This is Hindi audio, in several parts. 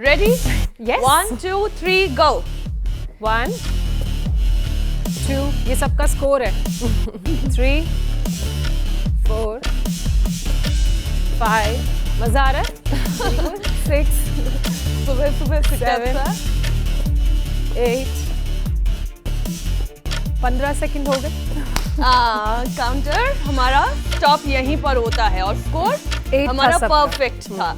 Ready? Yes. 1, 2, 3, go. 1 2 ये सबका स्कोर है 3 4 5 मजा आ रहा है 6 सुबह सुबह 7 8 15 सेकंड हो गए काउंटर हमारा स्टॉप यहीं पर होता है और स्कोर 8 हमारा था सबका। परफेक्ट था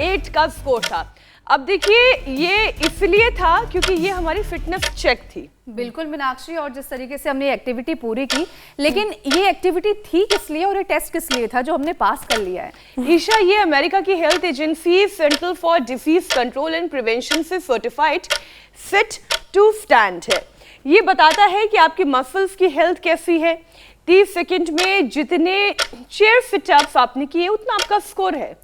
8 का स्कोर था। अब देखिए ये इसलिए था क्योंकि ये हमारी फिटनेस चेक थी। बिल्कुल मीनाक्षी, और जिस तरीके से हमने एक्टिविटी पूरी की, लेकिन ये एक्टिविटी थी किस लिए और ये टेस्ट किस लिए था जो हमने पास कर लिया है? ईशा, ये अमेरिका की health agency central for disease control and prevention से सर्टिफाइड फिट टू स्टैंड है। ये बताता है कि आपकी मसल्स की हेल्थ कैसी है। 30 सेकंड में जितने चेयर सिटअप्स आपने किए उतना आपका स्कोर है।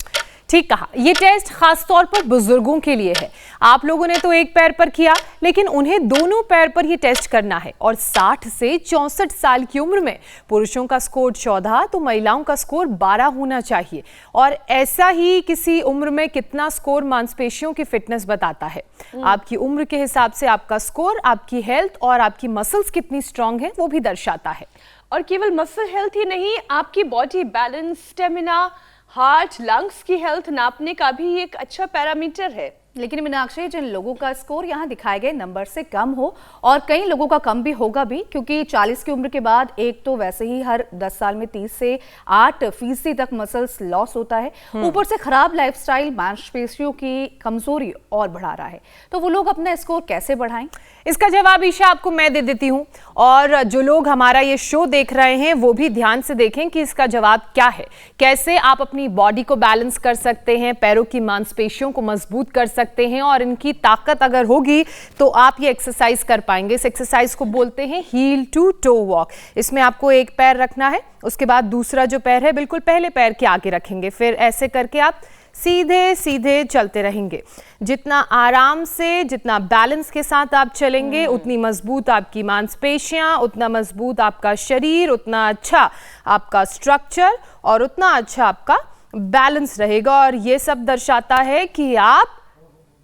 ठीक कहा। ये टेस्ट खास तौर पर बुजुर्गों के लिए है। आप लोगों ने तो एक पैर पर किया, लेकिन उन्हें दोनों पैर पर ये टेस्ट करना है। और 60 से 64 साल की उम्र में पुरुषों का स्कोर 14 तो महिलाओं का स्कोर 12 होना चाहिए। और ऐसा ही किसी उम्र में कितना स्कोर मांसपेशियों की फिटनेस बताता है। आपकी उम्र के हिसाब से आपका स्कोर आपकी हेल्थ और आपकी मसल्स कितनी स्ट्रांग है वो भी दर्शाता है। और केवल मसल हेल्थ ही नहीं, आपकी body balance, stamina, heart, lungs की हेल्थ नापने का भी एक अच्छा पैरामीटर है। लेकिन मीनाक्षी, जिन लोगों का स्कोर यहाँ दिखाए गए नंबर से कम हो, और कई लोगों का कम भी होगा भी, क्योंकि 40 की उम्र के बाद एक तो वैसे ही हर 10 साल में 30 से 8% तक मसल्स लॉस होता है, ऊपर से खराब लाइफस्टाइल मांसपेशियों की कमजोरी और बढ़ा रहा है। तो वो लोग अपना स्कोर कैसे बढ़ाएं? इसका जवाब ईशा आपको मैं दे देती हूँ, और जो लोग हमारा ये शो देख रहे हैं वो भी ध्यान से देखें कि इसका जवाब क्या है। कैसे आप अपनी बॉडी को बैलेंस कर सकते हैं, पैरों की मांसपेशियों को मजबूत कर सकते हैं, और इनकी ताकत अगर होगी तो आप ये एक्सरसाइज कर पाएंगे। इस एक्सरसाइज को बोलते हैं हील टू टो वॉक। इसमें आपको एक पैर रखना है, उसके बाद दूसरा जो पैर है बिल्कुल पहले पैर के आगे रखेंगे, फिर ऐसे करके आप सीधे सीधे चलते रहेंगे। जितना आराम से, जितना बैलेंस के साथ आप चलेंगे, उतनी मजबूत आपकी मांसपेशियां, उतना मजबूत आपका शरीर, उतना अच्छा आपका स्ट्रक्चर और उतना अच्छा आपका बैलेंस रहेगा। और ये सब दर्शाता है कि आप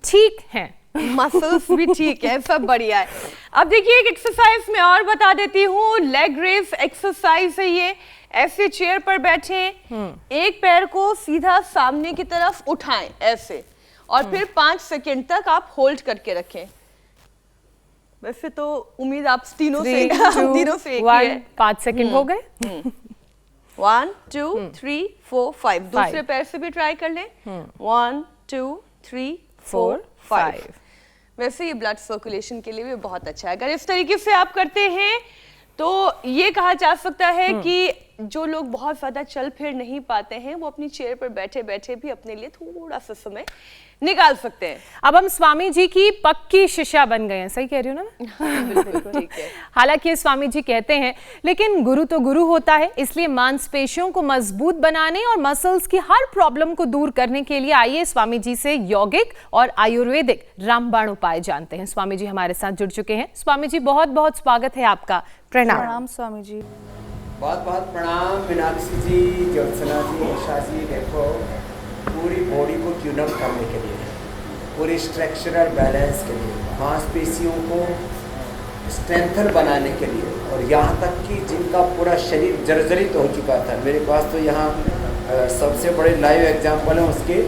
ठीक हैं। मसल्स भी ठीक है, सब बढ़िया है। अब देखिए एक एक्सरसाइज मैं और बता देती हूँ। लेग रेस एक्सरसाइज है ये। ऐसे चेयर पर बैठे, एक पैर को सीधा सामने की तरफ उठाएं ऐसे, और फिर 5 सेकंड तक आप होल्ड करके रखें। वैसे तो उम्मीद आप तीनों से एक ही है। 5 सेकंड हो गए। 1 2 3 4 5। दूसरे पैर से भी ट्राई कर लें। 1 2 3 4 5। वैसे ये ब्लड सर्कुलेशन के लिए भी बहुत अच्छा है। अगर इस तरीके से आप करते हैं तो ये कहा जा सकता है कि जो लोग बहुत ज्यादा चल फिर नहीं पाते हैं वो अपनी चेयर पर बैठे बैठे भी अपने लिए थोड़ा सा समय निकाल सकते हैं। अब हम स्वामी जी की पक्की शिष्या बन गए हैं, सही कह रही हूँ ना? बिल्कुल ठीक है। हालांकि स्वामी जी कहते हैं, लेकिन गुरु तो गुरु होता है। इसलिए मांसपेशियों को मजबूत बनाने और मसल्स की हर प्रॉब्लम को दूर करने के लिए आइए स्वामी जी से यौगिक और आयुर्वेदिक रामबाण उपाय जानते हैं। स्वामी जी हमारे साथ जुड़ चुके हैं। स्वामी जी बहुत बहुत स्वागत है आपका। प्रणाम स्वामी जी। बहुत बहुत प्रणाम मीनाक्षी जी, ज्योत्सना जी, ईशा जी। देखो, पूरी बॉडी को ट्यून अप करने के लिए, पूरी स्ट्रक्चरल बैलेंस के लिए, मांसपेशियों को स्ट्रेंथन बनाने के लिए, और यहाँ तक कि जिनका पूरा शरीर जर्जरित हो चुका था। मेरे पास तो यहाँ सबसे बड़े लाइव एग्जाम्पल हैं उसके।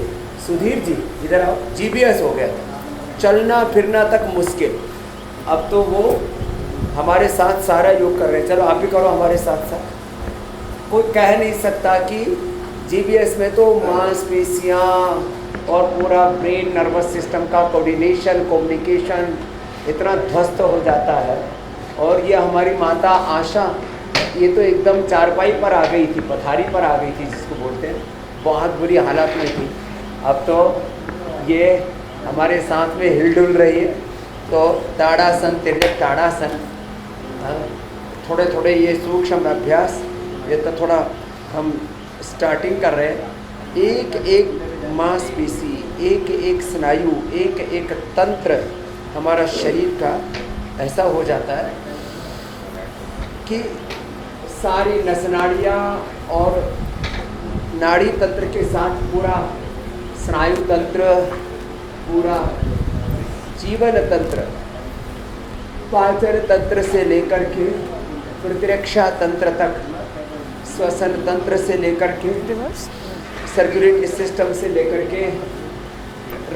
सुधीर जी इधर आओ, GBS हो गया था, चलना फिरना तक मुश्किल। अब तो वो हमारे साथ सारा योग कर रहे हैं। चलो आप भी करो हमारे साथ साथ। कोई कह नहीं सकता कि GBS में तो मांसपेशियाँ और पूरा ब्रेन नर्वस सिस्टम का कोऑर्डिनेशन, कम्युनिकेशन इतना ध्वस्त हो जाता है। और ये हमारी माता आशा, ये तो एकदम चारपाई पर आ गई थी, पथारी पर आ गई थी जिसको बोलते हैं, बहुत बुरी हालत में थी। अब तो ये हमारे साथ में हिलडुल रही है। तो ताड़ासन, तिर्यक ताड़ासन, थोड़े थोड़े ये सूक्ष्म अभ्यास, ये तो थोड़ा हम स्टार्टिंग कर रहे हैं। एक एक मांसपेशी, एक एक स्नायु, एक एक तंत्र हमारा शरीर का ऐसा हो जाता है कि सारी नसनाड़ियाँ और नाड़ी तंत्र के साथ पूरा स्नायु तंत्र, पूरा जीवन तंत्र, पाचन तंत्र से लेकर के प्रतिरक्षा तंत्र तक, श्वसन तंत्र से लेकर के सर्कुलेटरी सिस्टम से लेकर के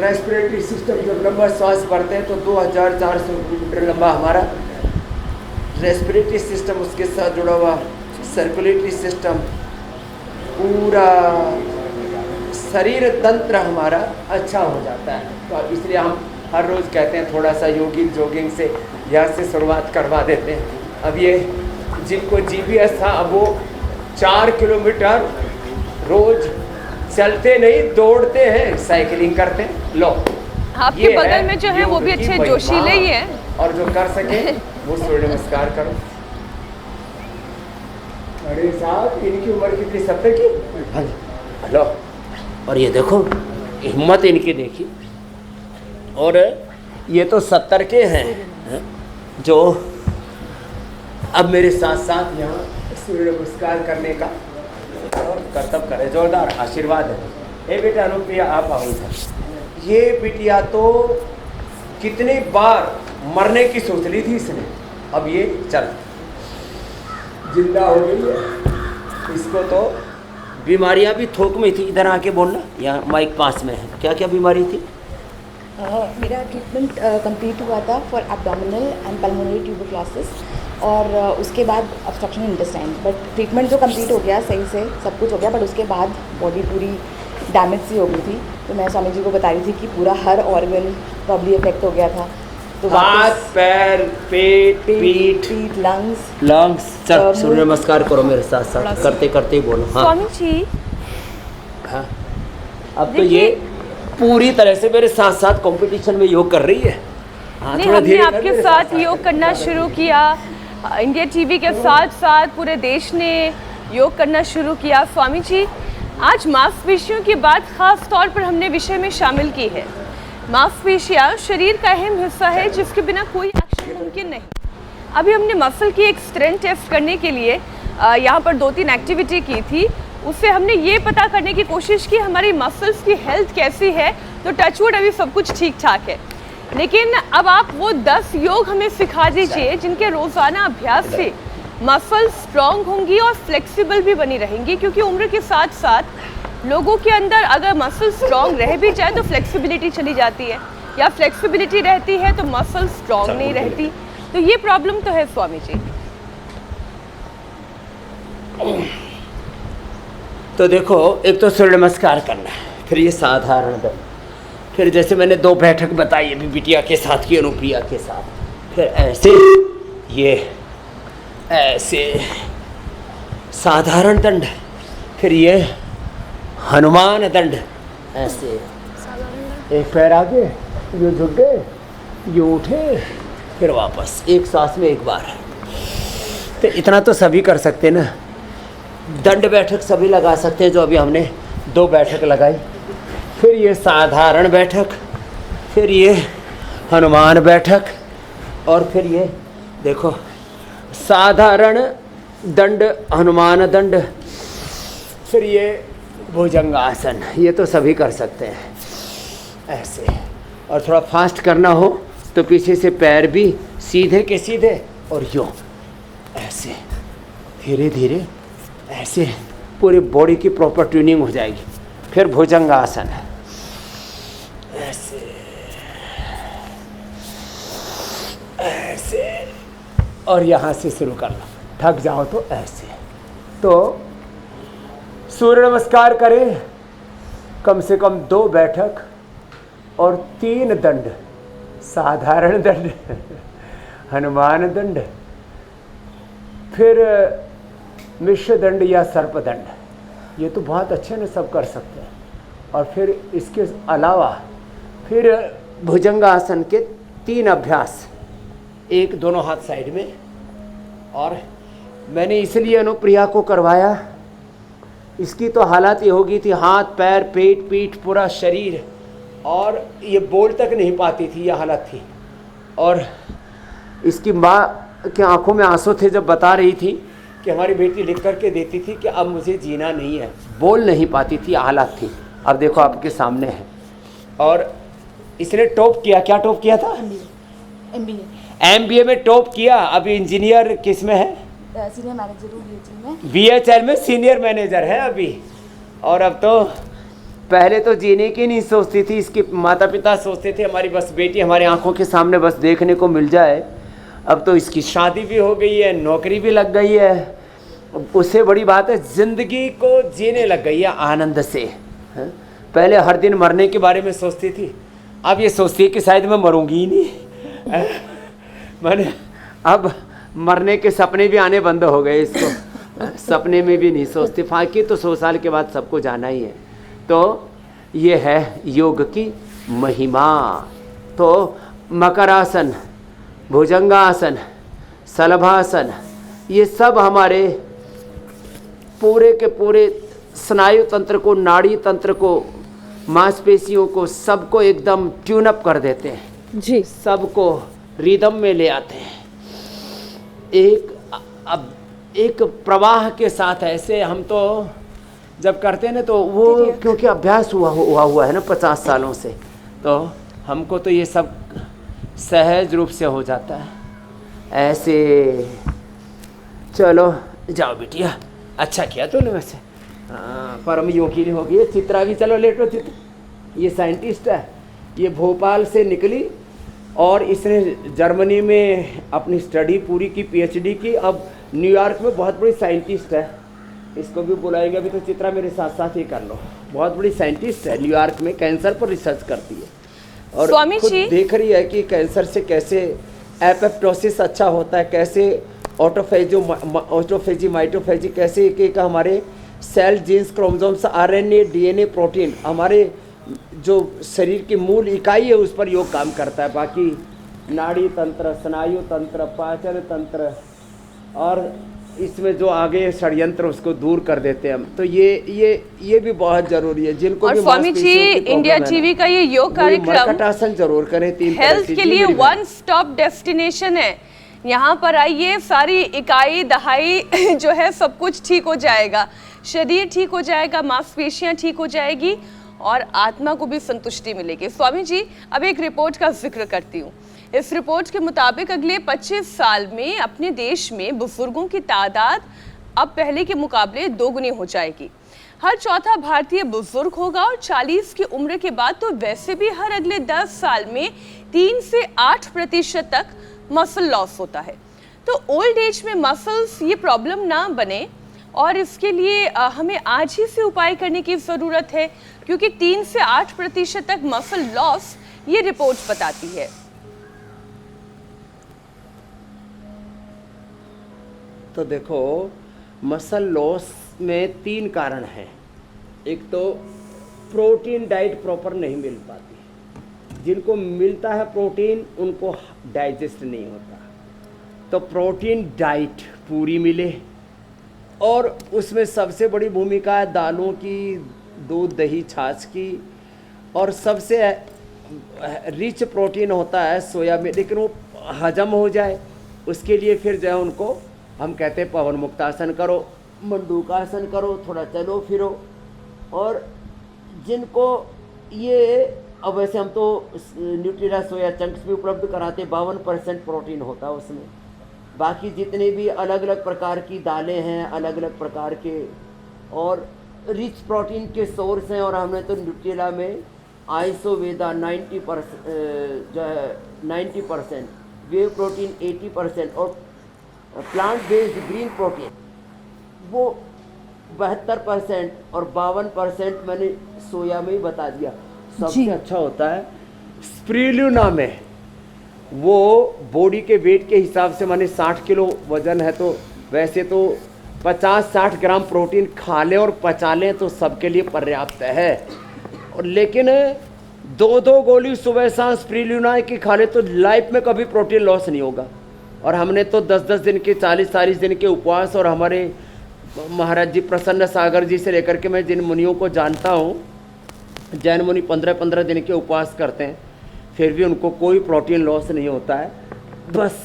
रेस्पिरेटरी सिस्टम, जब लंबा श्वास भरते हैं तो 2400 मीटर लंबा हमारा रेस्पिरेटरी सिस्टम, उसके साथ जुड़ा हुआ सर्कुलेटरी सिस्टम, पूरा शरीर तंत्र हमारा अच्छा हो जाता है। तो इसलिए हम हर रोज़ कहते हैं थोड़ा सा जॉगिंग से यहाँ से शुरुआत करवा देते हैं। अब ये जिनको जीपीएस था, अब वो 4 किलोमीटर रोज चलते नहीं, दौड़ते हैं, साइकिलिंग करते हैं। लो, आपके बगल में जो है वो भी अच्छे जोशीले ही हैं। और जो कर सके वो सूर्य नमस्कार करो। अरे साहब, इनकी उम्र कितनी, 70 की? हाँ जी। हेलो, और ये देखो हिम्मत इनकी देखी, और ये तो 70 के हैं जो अब मेरे साथ साथ यहाँ सूर्य नमस्कार करने का और कर्तव्य करे। जोरदार आशीर्वाद है। ए बेटा अनुप्रिया, आप आओ इधर। ये बिटिया तो कितनी बार मरने की सोच ली थी इसने, अब ये चल जिंदा हो गई है। इसको तो बीमारियां भी थोक में थी। इधर आके बोलना, यहाँ माइक पास में है। क्या क्या बीमारी थी? मेरा ट्रीटमेंट कंप्लीट हुआ था for abdominal and pulmonary tuberculosis, और उसके बाद ऑब्स्ट्रक्शन इंटेस्टाइन। बट ट्रीटमेंट जो कंप्लीट हो गया, सही से सब कुछ हो गया, बट उसके बाद बॉडी पूरी डैमेज सी हो गई थी। तो मैं स्वामी जी को बता रही थी कि पूरा हर ऑर्गन प्रॉब्ली इफेक्ट हो गया था। तो हाथ, पैर, पेट, पीठ, लंग्स। चल सूर्य नमस्कार करो मेरे साथ साथ, करते करते ही बोलो। हाँ स्वामी जी, हाँ, अब तो ये पूरी तरह से मेरे साथ साथ कंपटीशन में योग कर रही है। हाँ, नहीं, हमने आपके साथ योग करना शुरू किया। इंडिया टीवी के साथ साथ पूरे देश ने योग करना शुरू किया। स्वामी जी, आज मांसपेशियों की बात खास तौर पर हमने विषय में शामिल की है। मांसपेशियां शरीर का अहम हिस्सा है जिसके बिना कोई एक्शन मुमकिन नहीं। अभी हमने मसल की एक स्ट्रेंथ टेस्ट करने के लिए यहाँ पर 2-3 एक्टिविटी की थी। उससे हमने ये पता करने की कोशिश की हमारी मसल्स की हेल्थ कैसी है। तो टचवुड अभी सब कुछ ठीक ठाक है, लेकिन अब आप वो 10 योग हमें सिखा दीजिए जिनके रोज़ाना अभ्यास से मसल स्ट्रॉन्ग होंगी और फ्लेक्सिबल भी बनी रहेंगी। क्योंकि उम्र के साथ साथ लोगों के अंदर अगर मसल स्ट्रॉन्ग रह भी जाए तो फ्लेक्सिबिलिटी चली जाती है, या फ्लेक्सिबिलिटी रहती है तो मसल स्ट्रॉन्ग नहीं रहती। तो ये प्रॉब्लम तो है स्वामी जी। तो देखो, एक तो सूर्य नमस्कार करना है, फिर ये साधारण दंड, फिर जैसे मैंने 2 बैठक बताई अभी बिटिया के साथ की, अनुप्रिया के साथ, फिर ऐसे, ये ऐसे साधारण दंड, फिर ये हनुमान दंड, ऐसे एक पैर आगे, ये झुक गए, ये उठे, फिर वापस एक सांस में एक बार। तो इतना तो सभी कर सकते ना। दंड बैठक सभी लगा सकते हैं, जो अभी हमने 2 बैठक लगाई। फिर ये साधारण बैठक, फिर ये हनुमान बैठक, और फिर ये देखो साधारण दंड, हनुमान दंड, फिर ये भुजंगासन। ये तो सभी कर सकते हैं ऐसे। और थोड़ा फास्ट करना हो तो पीछे से पैर भी सीधे के सीधे, और यूँ ऐसे धीरे धीरे ऐसे पूरी बॉडी की प्रॉपर ट्यूनिंग हो जाएगी। फिर भुजंगासन ऐसे ऐसे, और यहाँ से शुरू करना। थक जाओ तो ऐसे। तो सूर्य नमस्कार करें, कम से कम 2 बैठक और 3 दंड, साधारण दंड, हनुमान दंड, फिर मिश्र दंड या सर्प दंड। ये तो बहुत अच्छे ने सब कर सकते हैं। और फिर इसके अलावा फिर भुजंगासन के 3 अभ्यास, एक दोनों हाथ साइड में। और मैंने इसलिए अनुप्रिया को करवाया, इसकी तो हालत ये हो गई थी, हाथ पैर पेट पीठ पूरा शरीर, और ये बोल तक नहीं पाती थी, यह हालत थी। और इसकी माँ के आंखों में आंसू थे जब बता रही थी कि हमारी बेटी लिख करके देती थी कि अब मुझे जीना नहीं है, बोल नहीं पाती थी, हालत थी। अब देखो आपके सामने है। और इसने टॉप किया, क्या टॉप किया था? MBA में टॉप किया। अभी इंजीनियर किस में है? सीनियर मैनेजर हूँ BHL में। BHL में सीनियर मैनेजर है अभी। और अब तो पहले तो जीने की नहीं सोचती थी, इसके माता पिता सोचते थे हमारी बस बेटी हमारी आंखों के सामने बस देखने को मिल जाए। अब तो इसकी शादी भी हो गई है, नौकरी भी लग गई है। उससे बड़ी बात है ज़िंदगी को जीने लग गई है आनंद से। पहले हर दिन मरने के बारे में सोचती थी, अब ये सोचती है कि शायद मैं मरूंगी ही नहीं। मैंने अब मरने के सपने भी आने बंद हो गए इसको। सपने में भी नहीं सोचती, फाकी तो 100 साल के बाद सबको जाना ही है। तो ये है योग की महिमा। तो मकरासन, भुजंगासन, शलभासन, ये सब हमारे पूरे के पूरे स्नायु तंत्र को, नाड़ी तंत्र को, मांसपेशियों को, सबको एकदम ट्यून अप कर देते हैं जी, सबको रिदम में ले आते हैं। एक प्रवाह के साथ। ऐसे हम तो जब करते हैं ना तो वो क्योंकि अभ्यास हुआ है ना 50 सालों से, तो हमको तो ये सब सहज रूप से हो जाता है ऐसे। चलो जाओ बिटिया, अच्छा किया तूने वैसे। परम योगी हो गई। चित्रा भी, चलो लेटो चित्र। ये साइंटिस्ट है, ये भोपाल से निकली और इसने जर्मनी में अपनी स्टडी पूरी की, PhD की। अब न्यूयॉर्क में बहुत बड़ी साइंटिस्ट है, इसको भी बुलाएंगे। अभी तो चित्रा मेरे साथ साथ ही कर लो। बहुत बड़ी साइंटिस्ट है, न्यूयॉर्क में कैंसर पर रिसर्च करती है और स्वामी खुद जी देख रही है कि कैंसर से कैसे एपोप्टोसिस अच्छा होता है, कैसे ऑटोफेजी माइटोफेजी, कैसे एक हमारे cell, genes, chromosomes, RNA, DNA, protein, हमारे जो शरीर की मूल इकाई है उस पर योग काम करता है। बाकी नाड़ी तंत्र, स्नायु तंत्र, पाचन तंत्र और इसमें जो आगे षड्यंत्र उसको दूर कर देते हैं हम। तो ये भी बहुत जरूरी है। जिनको और भी स्वामी जी इंडिया टीवी का ये योग कार्यक्रम मर्कटासन जरूर करें। 3 हेल्थ के लिए वन स्टॉप डेस्टिनेशन है। यहाँ पर आइए, सारी इकाई दहाई जो है सब कुछ ठीक हो जाएगा, शरीर ठीक हो जाएगा, मांसपेशियां ठीक हो जाएगी और आत्मा को भी संतुष्टि मिलेगी। स्वामी जी अब एक रिपोर्ट का जिक्र करती हूँ। इस रिपोर्ट के मुताबिक अगले 25 साल में अपने देश में बुजुर्गों की तादाद अब पहले के मुकाबले 2 गुनी हो जाएगी। हर चौथा भारतीय बुजुर्ग होगा और 40 की उम्र के बाद तो वैसे भी हर अगले 10 साल में 3 से 8% तक मसल लॉस होता है। तो ओल्ड एज में मसल्स ये प्रॉब्लम ना बने और इसके लिए हमें आज ही से उपाय करने की ज़रूरत है, क्योंकि 3 से 8% तक मसल लॉस ये रिपोर्ट बताती है। तो देखो, मसल लॉस में 3 कारण हैं। एक तो प्रोटीन डाइट प्रॉपर नहीं मिल पाती, जिनको मिलता है प्रोटीन उनको डाइजेस्ट नहीं होता। तो प्रोटीन डाइट पूरी मिले और उसमें सबसे बड़ी भूमिका है दालों की, दूध, दही, छाछ की। और सबसे रिच प्रोटीन होता है सोया में, लेकिन वो हजम हो जाए उसके लिए फिर जो है उनको हम कहते हैं पवन मुक्तासन करो, मंडूकासन करो, थोड़ा चलो फिरो। और जिनको ये, अब वैसे हम तो न्यूट्रिला सोया चंक्स भी उपलब्ध कराते, 52% प्रोटीन होता है उसमें। बाकी जितने भी अलग अलग प्रकार की दालें हैं, अलग अलग प्रकार के और रिच प्रोटीन के सोर्स हैं। और हमने तो न्यूट्रिला में आइसोवेदा 90% जो है 90%, वे प्रोटीन 80% और प्लांट बेस्ड ग्रीन प्रोटीन वो 72% और 52% मैंने सोया में ही बता दिया। सबसे अच्छा होता है स्प्रिरुलिना में, वो बॉडी के वेट के हिसाब से, माने 60 किलो वजन है तो वैसे तो 50-60 ग्राम प्रोटीन खा लें और पचा लें तो सबके लिए पर्याप्त है। और लेकिन 2-2 गोली सुबह शाम स्प्रिरुलिना की खा ले तो लाइफ में कभी प्रोटीन लॉस नहीं होगा। और हमने तो 10-10 दिन के, 40-40 दिन के उपवास, और हमारे महाराज जी प्रसन्न सागर जी से लेकर के मैं जिन मुनियों को जानता हूँ, जैन मुनि 15-15 दिन के उपवास करते हैं, फिर भी उनको कोई प्रोटीन लॉस नहीं होता है। बस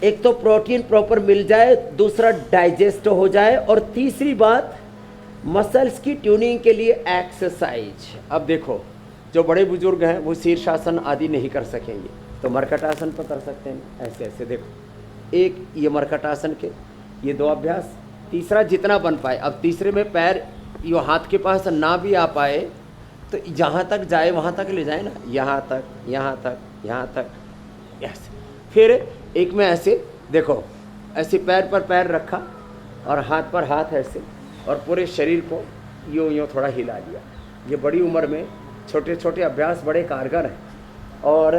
एक तो प्रोटीन प्रॉपर मिल जाए, दूसरा डाइजेस्ट हो जाए, और तीसरी बात मसल्स की ट्यूनिंग के लिए एक्सरसाइज। अब देखो, जो बड़े बुजुर्ग हैं वो शीर्षासन आदि नहीं कर सकेंगे, तो मरकटासन पर कर सकते हैं। ऐसे ऐसे देखो, एक ये मरकटासन के ये 2 अभ्यास, तीसरा जितना बन पाए। अब तीसरे में पैर यो हाथ के पास ना भी आ पाए तो जहाँ तक जाए वहाँ तक ले जाए ना, यहाँ तक, यहाँ तक, यहाँ तक, ऐसे। फिर एक में ऐसे देखो, ऐसे पैर पर पैर रखा और हाथ पर हाथ ऐसे, और पूरे शरीर को यूँ यूँ थोड़ा हिला लिया। ये बड़ी उम्र में छोटे छोटे अभ्यास बड़े कारगर हैं। और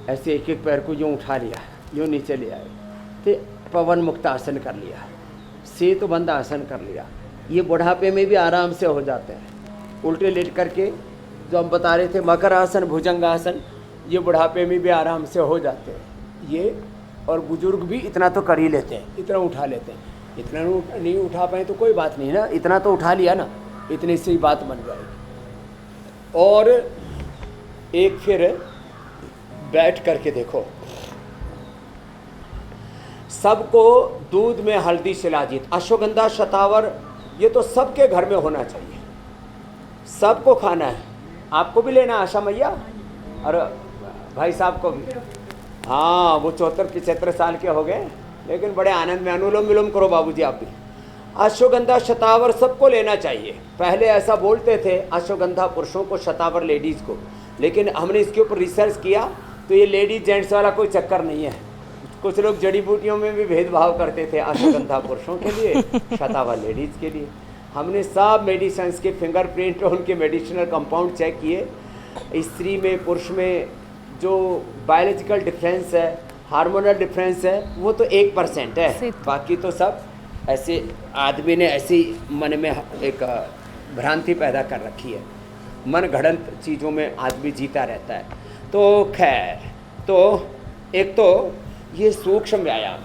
ऐसे एक एक पैर को यूँ उठा लिया, यूँ नीचे ले आए, तो पवन मुक्त आसन कर लिया, सेतु बंद आसन कर लिया। ये बुढ़ापे में भी आराम से हो जाते हैं। उल्टे लेट करके जो हम बता रहे थे मकर आसन, भुजंगासन, ये बुढ़ापे में भी आराम से हो जाते हैं ये। और बुजुर्ग भी इतना तो कर ही लेते हैं, इतना उठा लेते हैं। इतना नहीं उठा पाए तो कोई बात नहीं ना, इतना तो उठा लिया ना, इतने से ही बात बन जाएगी। और एक फिर बैठ करके देखो, सबको दूध में हल्दी शिलाजीत, अश्वगंधा, शतावर, ये तो सबके घर में होना चाहिए, सबको खाना है। आपको भी लेना आशा मैया, और भाई साहब को भी। हाँ, वो 74-75 साल के हो गए, लेकिन बड़े आनंद में। अनुलोम विलोम करो बाबूजी आप भी। अश्वगंधा, शतावर सबको लेना चाहिए। पहले ऐसा बोलते थे अश्वगंधा पुरुषों को, शतावर लेडीज़ को, लेकिन हमने इसके ऊपर रिसर्च किया तो ये लेडीज जेंट्स वाला कोई चक्कर नहीं है। कुछ लोग जड़ी बूटियों में भी भेदभाव करते थे, अश्वगंधा पुरुषों के लिए, शतावर लेडीज़ के लिए। हमने सब मेडिसिन्स के फिंगरप्रिंट और उनके मेडिसिनल कंपाउंड चेक किए। स्त्री में पुरुष में जो बायोलॉजिकल डिफरेंस है, हार्मोनल डिफरेंस है, वो तो 1% है, बाकी तो सब ऐसे आदमी ने ऐसी मन में एक भ्रांति पैदा कर रखी है। मन घड़ंत चीज़ों में आदमी जीता रहता है। तो खैर, तो एक तो ये सूक्ष्म व्यायाम,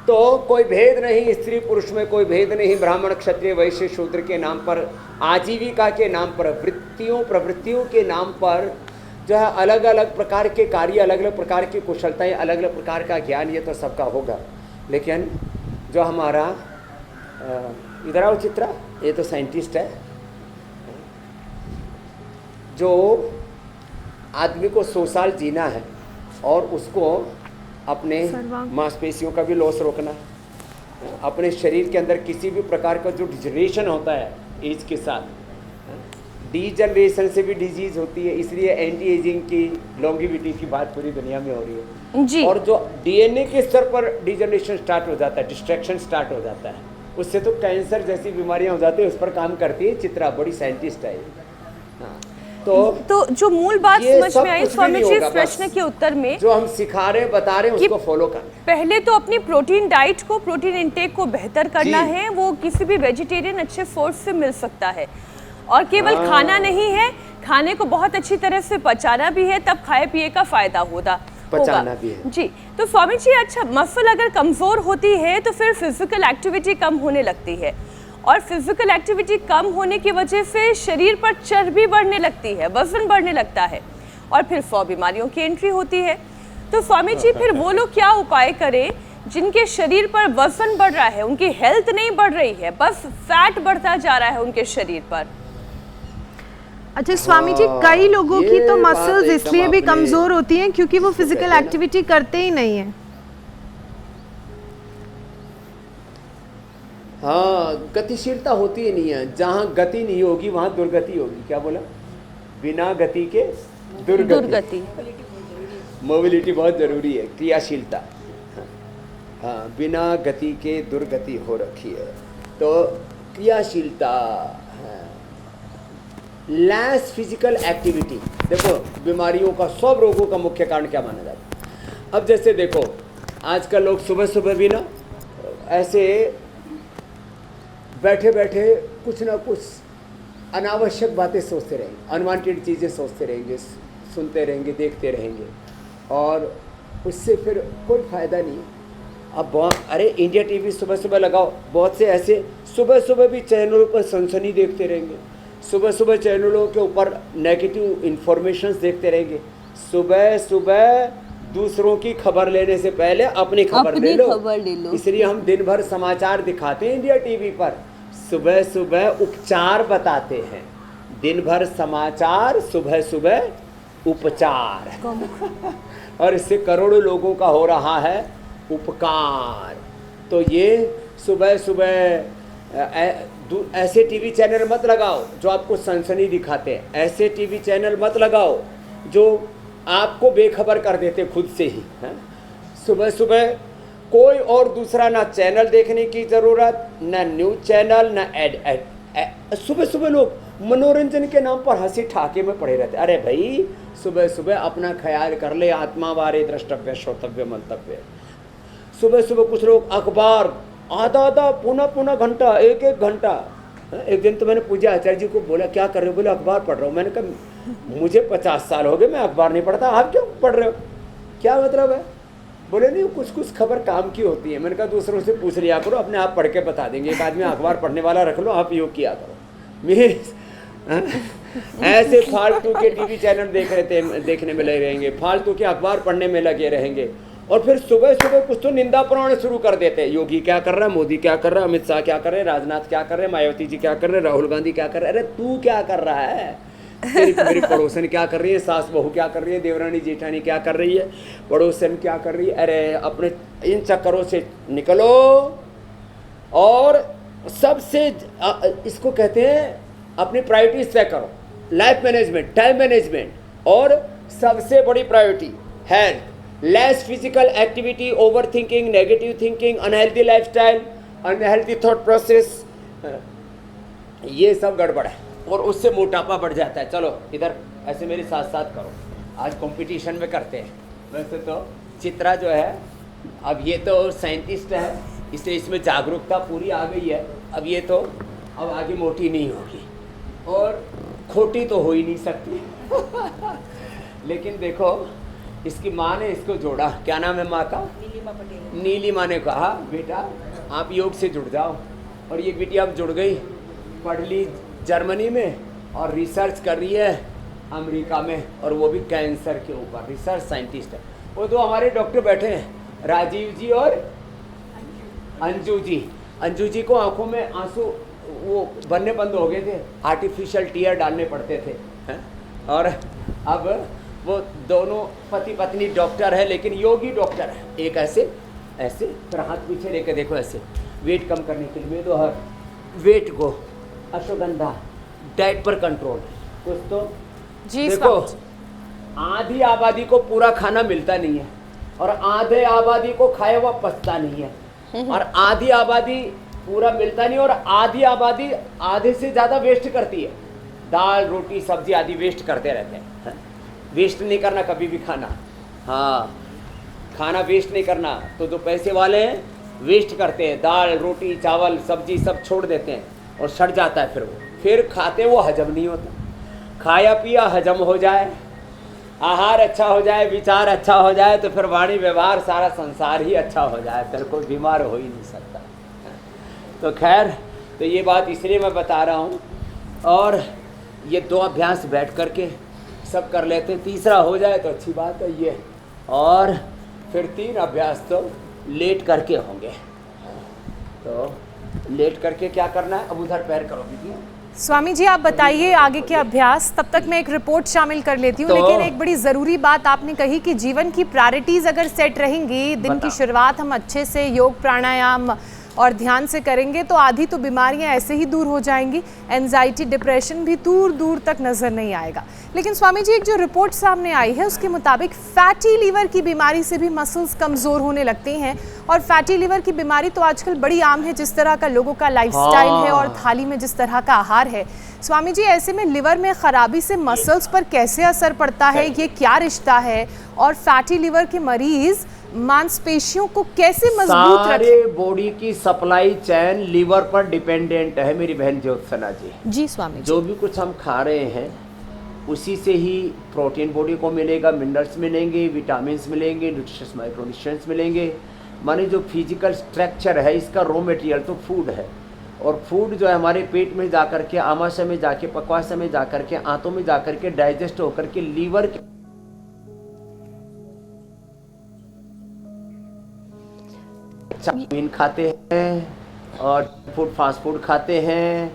तो कोई भेद नहीं स्त्री पुरुष में, कोई भेद नहीं ब्राह्मण क्षत्रिय वैश्य शूद्र के नाम पर, आजीविका के नाम पर, वृत्तियों प्रवृत्तियों के नाम पर जो है अलग अलग प्रकार के कार्य, अलग अलग प्रकार की कुशलताएं, अलग अलग प्रकार का ज्ञान, ये तो सबका होगा। लेकिन जो हमारा इधर आओ चित्रा, ये तो साइंटिस्ट है, जो आदमी को 100 साल जीना है और उसको अपने मांसपेशियों का भी लॉस रोकना है, अपने शरीर के अंदर किसी भी प्रकार का जो डिजनरेशन होता है एज के साथ, डीजनरेशन से भी डिजीज होती है, इसलिए एंटी एजिंग की लॉन्गिविटी की बात पूरी दुनिया में हो रही है जी। और जो डीएनए के स्तर पर डिजनरेशन स्टार्ट हो जाता है, डिस्ट्रैक्शन स्टार्ट हो जाता है, उससे तो कैंसर जैसी बीमारियां हो जाती है। उस पर काम करती है चित्रा, बड़ी साइंटिस्ट है। हाँ, तो जो मूल बात समझ में आई स्वामी जी इस प्रश्न के उत्तर में, जो हम सिखा रहे बता रहे हैं उसको फॉलो करना है। पहले तो अपनी प्रोटीन डाइट को, प्रोटीन इंटेक को बेहतर करना है। वो किसी भी वेजिटेरियन अच्छे सोर्स से मिल सकता है, और केवल खाना नहीं है, खाने को बहुत अच्छी तरह से पचाना भी है, तब खाए पिए का फायदा पचाना भी है जी। तो स्वामी जी, अच्छा, मसल अगर कमजोर होती है तो फिर फिजिकल एक्टिविटी कम होने लगती है, और फिजिकल एक्टिविटी कम होने की वजह से शरीर पर चर्बी बढ़ने लगती है, वजन बढ़ने लगता है, और फिर 100 बीमारियों की एंट्री होती है। तो स्वामी जी, फिर वो लोग क्या उपाय करें जिनके शरीर पर वजन बढ़ रहा है, उनकी हेल्थ नहीं बढ़ रही है, बस फैट बढ़ता जा रहा है उनके शरीर पर? अच्छा स्वामी जी, कई लोगों की तो मसल्स इसलिए भी कमजोर होती हैं क्योंकि वो फिजिकल एक्टिविटी करते ही नहीं है। हाँ, गतिशीलता होती ही नहीं है। जहाँ गति नहीं होगी वहाँ दुर्गति होगी। क्या बोला? बिना गति के दुर्गति। मोबिलिटी बहुत जरूरी है, क्रियाशीलता। हाँ, बिना गति के दुर्गति हो रखी है, तो क्रियाशीलता, लेस फिजिकल एक्टिविटी। देखो, बीमारियों का, सब रोगों का मुख्य कारण क्या माना जाता है? अब जैसे देखो, आजकल लोग सुबह सुबह भी ना ऐसे बैठे बैठे कुछ ना कुछ अनावश्यक बातें सोचते रहेंगे, अनवांटेड चीज़ें सोचते रहेंगे, सुनते रहेंगे, देखते रहेंगे, और उससे फिर कोई फ़ायदा नहीं। अब अरे इंडिया टीवी सुबह सुबह लगाओ, बहुत से ऐसे सुबह सुबह भी चैनलों पर सनसनी देखते रहेंगे, सुबह सुबह चैनलों के ऊपर नेगेटिव इन्फॉर्मेशंस देखते रहेंगे। सुबह सुबह दूसरों की खबर लेने से पहले अपनी खबर ले लो। इसलिए हम दिन भर समाचार दिखाते हैं इंडिया टीवी पर, सुबह सुबह उपचार बताते हैं, दिन भर समाचार, सुबह सुबह उपचार और इससे करोड़ों लोगों का हो रहा है उपकार। तो ये सुबह सुबह ऐसे टीवी चैनल मत लगाओ जो आपको सनसनी दिखाते हैं, ऐसे टीवी चैनल मत लगाओ जो आपको बेखबर कर देते खुद से ही, है? सुबह सुबह कोई और दूसरा ना चैनल देखने की ज़रूरत, ना न्यूज़ चैनल, ना एड। सुबह सुबह लोग मनोरंजन के नाम पर हंसी ठाके में पड़े रहते। अरे भाई सुबह सुबह अपना ख्याल कर ले, आत्मा वारे द्रष्टव्य श्रोतव्य मंतव्य। सुबह सुबह कुछ लोग अखबार आधा पौना घंटा, एक घंटा। एक दिन तो मैंने पूजा आचार्य जी को बोला क्या कर रहे हो? बोले अखबार पढ़ रहा हूँ। मैंने कहा मुझे 50 साल हो गए, मैं अखबार नहीं पढ़ता, आप क्यों पढ़ रहे हो? क्या मतलब है? बोले नहीं, कुछ खबर काम की होती है। मैंने कहा दूसरों से पूछ लिया करो, अपने आप पढ़ के बता देंगे। एक आदमी अखबार पढ़ने वाला रख लो, आप योग किया करो। मेरे ऐसे फालतू के टीवी चैनल देखने में लगे रहेंगे, फालतू के अखबार पढ़ने में लगे रहेंगे, और फिर सुबह सुबह कुछ तो निंदा पुराण शुरू कर देते हैं। योगी क्या कर रहा है, मोदी क्या कर रहा है, अमित शाह क्या कर रहे हैं, राजनाथ क्या कर रहे हैं, मायावती जी क्या कर रहे हैं, राहुल गांधी क्या कर रहे हैं। अरे तू क्या कर रहा है? मेरी पड़ोसन क्या कर रही है, सास बहू क्या कर रही है, देवरानी जेठानी क्या कर रही है, पड़ोसन क्या कर रही है। अरे अपने इन चक्करों से निकलो और सबसे इसको कहते हैं अपनी प्रायोरिटीज तय करो, लाइफ मैनेजमेंट, टाइम मैनेजमेंट, और सबसे बड़ी priority health, less physical activity, over thinking, negative thinking, unhealthy lifestyle, unhealthy thought process, ये सब गड़बड़ है और उससे मोटापा बढ़ जाता है। चलो इधर ऐसे मेरे साथ साथ करो, आज कंपटीशन में करते हैं। वैसे तो चित्रा जो है अब ये तो साइंटिस्ट है, इसलिए इसमें जागरूकता पूरी आ गई है। अब ये तो अब आगे मोटी नहीं होगी और खोटी तो हो ही नहीं सकती लेकिन देखो इसकी माँ ने इसको जोड़ा, क्या नाम है माँ का? नीलिमा पटेल। नीलिमा ने कहा बेटा आप योग से जुड़ जाओ, और ये बेटी अब जुड़ गई, पढ़ ली जर्मनी में और रिसर्च कर रही है अमेरिका में, और वो भी कैंसर के ऊपर रिसर्च साइंटिस्ट है। वो तो हमारे डॉक्टर बैठे हैं, राजीव जी और अंजू जी। अंजू जी को आंखों में आंसू वो बनने बंद हो गए थे, आर्टिफिशियल टीयर डालने पड़ते थे, हैं? और अब वो दोनों पति पत्नी डॉक्टर है, लेकिन योगी डॉक्टर है। एक ऐसे ऐसे फिर हाथ पीछे लेके देखो, ऐसे वेट कम करने के लिए दो, वेट को अश्वगंधा, डाइट पर कंट्रोल, कुछ तो जी। देखो आधी आबादी को पूरा खाना मिलता नहीं है, और आधे आबादी को खाया हुआ पचता नहीं है, और आधी आबादी पूरा मिलता नहीं, और आधी आबादी आधे से ज़्यादा वेस्ट करती है। दाल रोटी सब्जी आदि वेस्ट करते रहते हैं। वेस्ट नहीं करना कभी भी खाना, हाँ खाना वेस्ट नहीं करना। तो जो पैसे वाले हैं वेस्ट करते हैं, दाल रोटी चावल सब्जी सब छोड़ देते हैं और सड़ जाता है, फिर खाते वो हजम नहीं होता। खाया पिया हजम हो जाए, आहार अच्छा हो जाए, विचार अच्छा हो जाए, तो फिर वाणी व्यवहार सारा संसार ही अच्छा हो जाए, फिर कोई बीमार हो ही नहीं सकता। तो खैर, तो ये बात इसलिए मैं बता रहा हूँ, और ये 2 अभ्यास बैठ करके सब कर लेते हैं, तीसरा हो जाए तो अच्छी बात है ये, और फिर 3 अभ्यास तो लेट करके होंगे। तो लेट करके क्या करना है? अब उधर पैर करो दीदी। स्वामी जी आप बताइए आगे के अभ्यास, तब तक मैं एक रिपोर्ट शामिल कर लेती हूँ। लेकिन एक बड़ी ज़रूरी बात आपने कही कि जीवन की प्रायोरिटीज़ अगर सेट रहेंगी, दिन की शुरुआत हम अच्छे से योग प्राणायाम और ध्यान से करेंगे तो आधी तो बीमारियां ऐसे ही दूर हो जाएंगी, एंजाइटी डिप्रेशन भी दूर दूर तक नज़र नहीं आएगा। लेकिन स्वामी जी एक जो रिपोर्ट सामने आई है उसके मुताबिक फैटी लीवर की बीमारी से भी मसल्स कमज़ोर होने लगते हैं, और फैटी लीवर की बीमारी तो आजकल बड़ी आम है, जिस तरह का लोगों का लाइफस्टाइल है और थाली में जिस तरह का आहार है। स्वामी जी ऐसे में लिवर में खराबी से मसल्स पर कैसे असर पड़ता है, ये क्या रिश्ता है, और फैटी लीवर के मरीज मांसपेशियों को कैसे मजबूत रखें? सारे बॉडी की सप्लाई चैन लीवर पर डिपेंडेंट है मेरी बहन ज्योत्सना जी। जी स्वामी जी। जो भी कुछ हम खा रहे हैं उसी से ही प्रोटीन बॉडी को मिलेगा, मिनरल्स मिलेंगे, विटामिन्स मिलेंगे, न्यूट्रिशंस माइक्रोन्यूट्रिएंट्स मिलेंगे। माने जो फिजिकल स्ट्रक्चर है इसका रॉ मटेरियल तो फूड है, और फूड जो है हमारे पेट में जाकर के, आमाशय में जाके, पक्वाशय में जाकर के, आंतों में जाकर के डाइजेस्ट होकर के लीवर के चाउमीन खाते हैं और फास्ट फूड खाते हैं,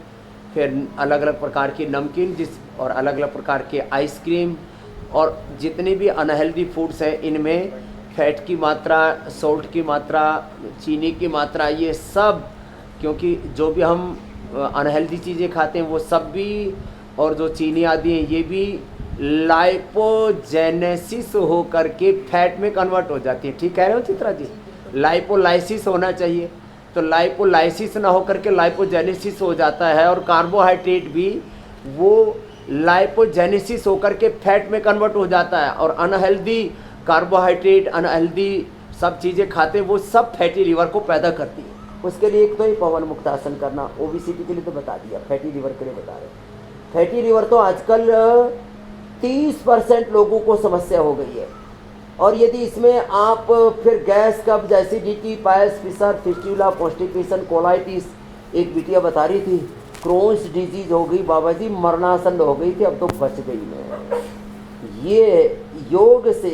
फिर अलग अलग प्रकार की नमकीन और अलग अलग प्रकार के आइसक्रीम और जितने भी अनहेल्दी फूड्स हैं इनमें फैट की मात्रा, सॉल्ट की मात्रा, चीनी की मात्रा, ये सब, क्योंकि जो भी हम अनहेल्दी चीज़ें खाते हैं वो सब भी, और जो चीनी आदि हैं ये भी लाइपोजेनेसिस हो करके फैट में कन्वर्ट हो जाती है। ठीक कह रहे हो चित्रा जी? लाइपोलाइसिस होना चाहिए, तो लाइपोलाइसिस ना हो करके लाइपोजेनेसिस हो जाता है, और कार्बोहाइड्रेट भी वो लाइपोजेनेसिस होकर के फैट में कन्वर्ट हो जाता है, और अनहेल्दी कार्बोहाइड्रेट, अनहेल्दी सब चीज़ें खाते हैं वो सब फैटी लीवर को पैदा करती है। उसके लिए एक तो ये पवन मुक्त आसन करना, ओबेसिटी के लिए तो बता दिया, फैटी लीवर के लिए बता रहे हैं। फैटी लीवर तो आजकल 30% लोगों को समस्या हो गई है, और यदि इसमें आप फिर गैस, कब्ज, acidity, piles, fissure, fistula, constipation, colitis, एक बिटिया बता रही थी क्रोन्स डिजीज हो गई बाबा जी, मरणासन हो गई थी, अब तो बच गई मैं। ये योग से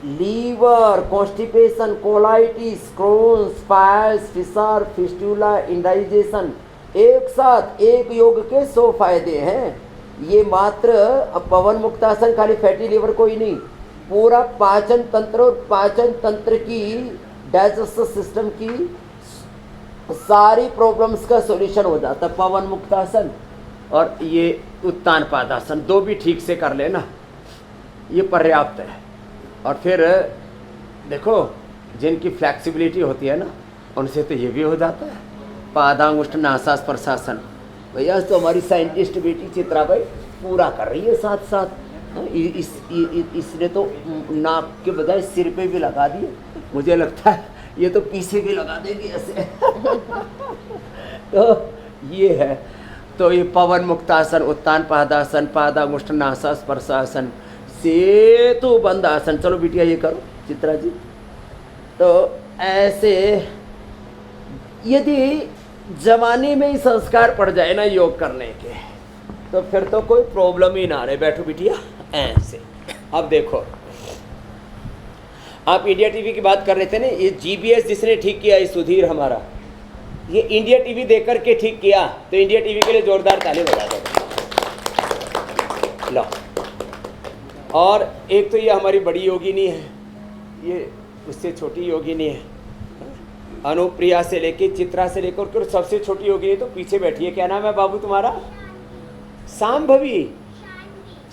liver, constipation, colitis, Crohn's, piles, fissure, fistula, indigestion, एक साथ एक योग के 100 फायदे हैं। ये मात्र पवन मुक्तासन खाली फैटी लीवर को ही नहीं, पूरा पाचन तंत्र और पाचन तंत्र की, डाइजेस्टिव सिस्टम की सारी प्रॉब्लम्स का सॉल्यूशन हो जाता है पवन मुक्तासन। और ये उत्तान पादासन, दो भी ठीक से कर लेना ये पर्याप्त है। और फिर देखो जिनकी फ्लेक्सिबिलिटी होती है ना उनसे तो ये भी हो जाता है, पादांगुष्ठ नासास प्रशासन। भैया तो हमारी साइंटिस्ट बेटी चित्रा भाई पूरा कर रही है साथ साथ। इसने तो नाक के बजाय सिर पे भी लगा दिए, मुझे लगता है ये तो पीछे भी लगा देगी ऐसे। तो ये है, तो ये पवन मुक्तासन, उत्तान पादासन, पादांगुष्ठ नासास प्रशासन, सेतु बंद आसन। चलो बिटिया ये करो चित्रा जी। तो ऐसे यदि जमाने में ही संस्कार पड़ जाए ना योग करने के, तो फिर तो कोई प्रॉब्लम ही ना रहे। बैठो बिटिया ऐसे। अब देखो, आप इंडिया टीवी की बात कर रहे थे ना, ये जीबीएस जिसने ठीक किया, ये सुधीर हमारा, ये इंडिया टीवी देख करके ठीक किया, तो इंडिया टीवी के लिए जोरदार ताली बजा दो। लो, और एक तो ये हमारी बड़ी योगिनी है, ये उससे छोटी योगिनी है, अनुप्रिया से लेके चित्रा से लेकर सबसे छोटी योगिनी तो पीछे बैठी है। क्या नाम है बाबू तुम्हारा? सांभवी,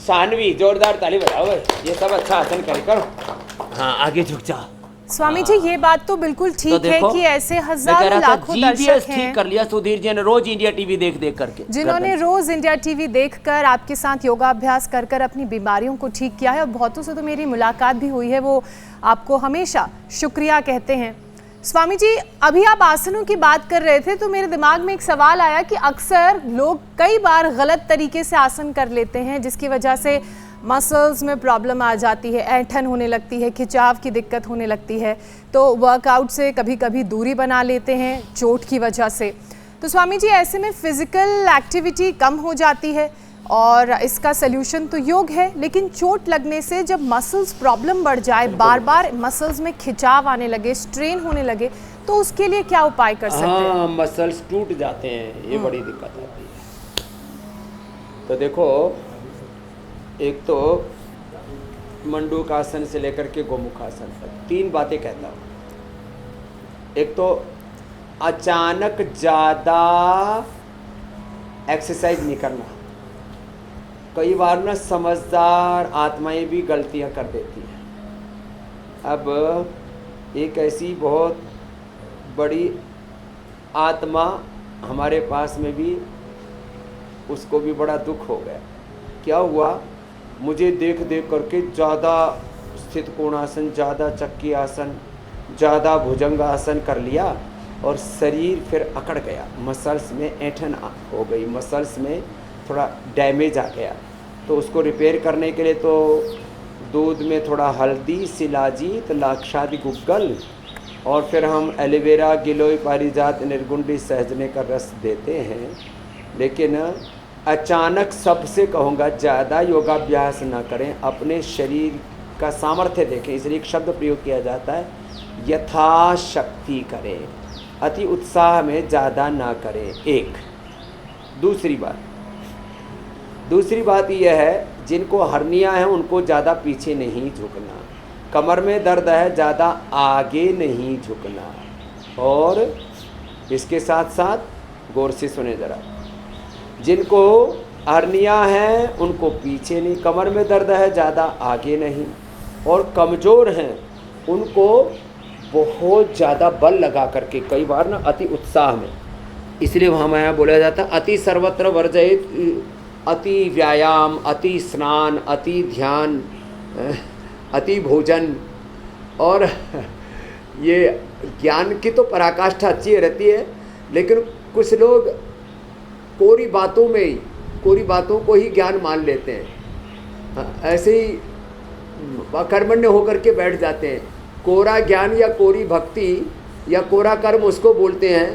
शानवी। जोरदार ताली बजाओ, ये सब अच्छा आसन करो। हाँ आगे झुक जाओ। स्वामी जी ये बात तो बिल्कुल ठीक है कि ऐसे हजारों लाखों दर्शक हैं, ठीक कर लिया सुधीर जी ने, रोज इंडिया टीवी देख करके, जिन्होंने रोज इंडिया टीवी देखकर आपके साथ योगाभ्यास कर अपनी बीमारियों को ठीक किया है। और बहुतों से तो मेरी मुलाकात भी हुई है, वो आपको हमेशा शुक्रिया कहते हैं। स्वामी जी अभी आप आसनों की बात कर रहे थे तो मेरे दिमाग में एक सवाल आया कि अक्सर लोग कई बार गलत तरीके से आसन कर लेते हैं, जिसकी वजह से मसल्स में प्रॉब्लम आ जाती है, ऐंठन होने लगती है, खिंचाव की दिक्कत होने लगती है, तो वर्कआउट से कभी कभी दूरी बना लेते हैं चोट की वजह से। तो स्वामी जी ऐसे में फिजिकल एक्टिविटी कम हो जाती है और इसका सल्यूशन तो योग है, लेकिन चोट लगने से जब मसल्स प्रॉब्लम बढ़ जाए, बार बार मसल्स में खिंचाव आने लगे, स्ट्रेन होने लगे, तो उसके लिए क्या उपाय कर सकते हैं? हाँ, मसल्स टूट जाते हैं, ये बड़ी दिक्कत आती है। तो देखो, एक तो मंडूकासन से लेकर के गोमुखासन तक 3 बातें कहता हूँ। एक तो अचानक ज़्यादा एक्सरसाइज नहीं करना। कई बार ना समझदार आत्माएं भी गलतियाँ कर देती हैं। अब एक ऐसी बहुत बड़ी आत्मा हमारे पास में भी, उसको भी बड़ा दुख हो गया। क्या हुआ, मुझे देख देख करके ज़्यादा स्थित कोणासन, ज़्यादा चक्की आसन, ज़्यादा भुजंग आसन कर लिया और शरीर फिर अकड़ गया, मसल्स में ऐंठन हो गई, मसल्स में थोड़ा डैमेज आ गया। तो उसको रिपेयर करने के लिए तो दूध में थोड़ा हल्दी, शिलाजीत, लाक्षादि गुग्गल और फिर हम एलोवेरा, गिलोय, पारिजात, निर्गुंडी, सहजने का रस देते हैं। लेकिन अचानक सबसे कहूँगा ज़्यादा योगाभ्यास ना करें, अपने शरीर का सामर्थ्य देखें, इसलिए एक शब्द प्रयोग किया जाता है, यथाशक्ति करें, अति उत्साह में ज़्यादा ना करें। एक दूसरी बात यह है, जिनको हर्निया है उनको ज़्यादा पीछे नहीं झुकना, कमर में दर्द है ज़्यादा आगे नहीं झुकना, और इसके साथ साथ गौर से सुने ज़रा, जिनको हर्निया है उनको पीछे नहीं, कमर में दर्द है ज़्यादा आगे नहीं, और कमज़ोर हैं उनको बहुत ज़्यादा बल लगा करके, कई बार ना अति उत्साह में, इसलिए वहाँ में बोला जाता है अति सर्वत्र वर्जयित, अति व्यायाम, अति स्नान, अति ध्यान, अति भोजन। और ये ज्ञान की तो पराकाष्ठा अच्छी रहती है, लेकिन कुछ लोग कोरी बातों को ही ज्ञान मान लेते हैं, ऐसे ही अकर्मण्य होकर के बैठ जाते हैं। कोरा ज्ञान या कोरी भक्ति या कोरा कर्म उसको बोलते हैं,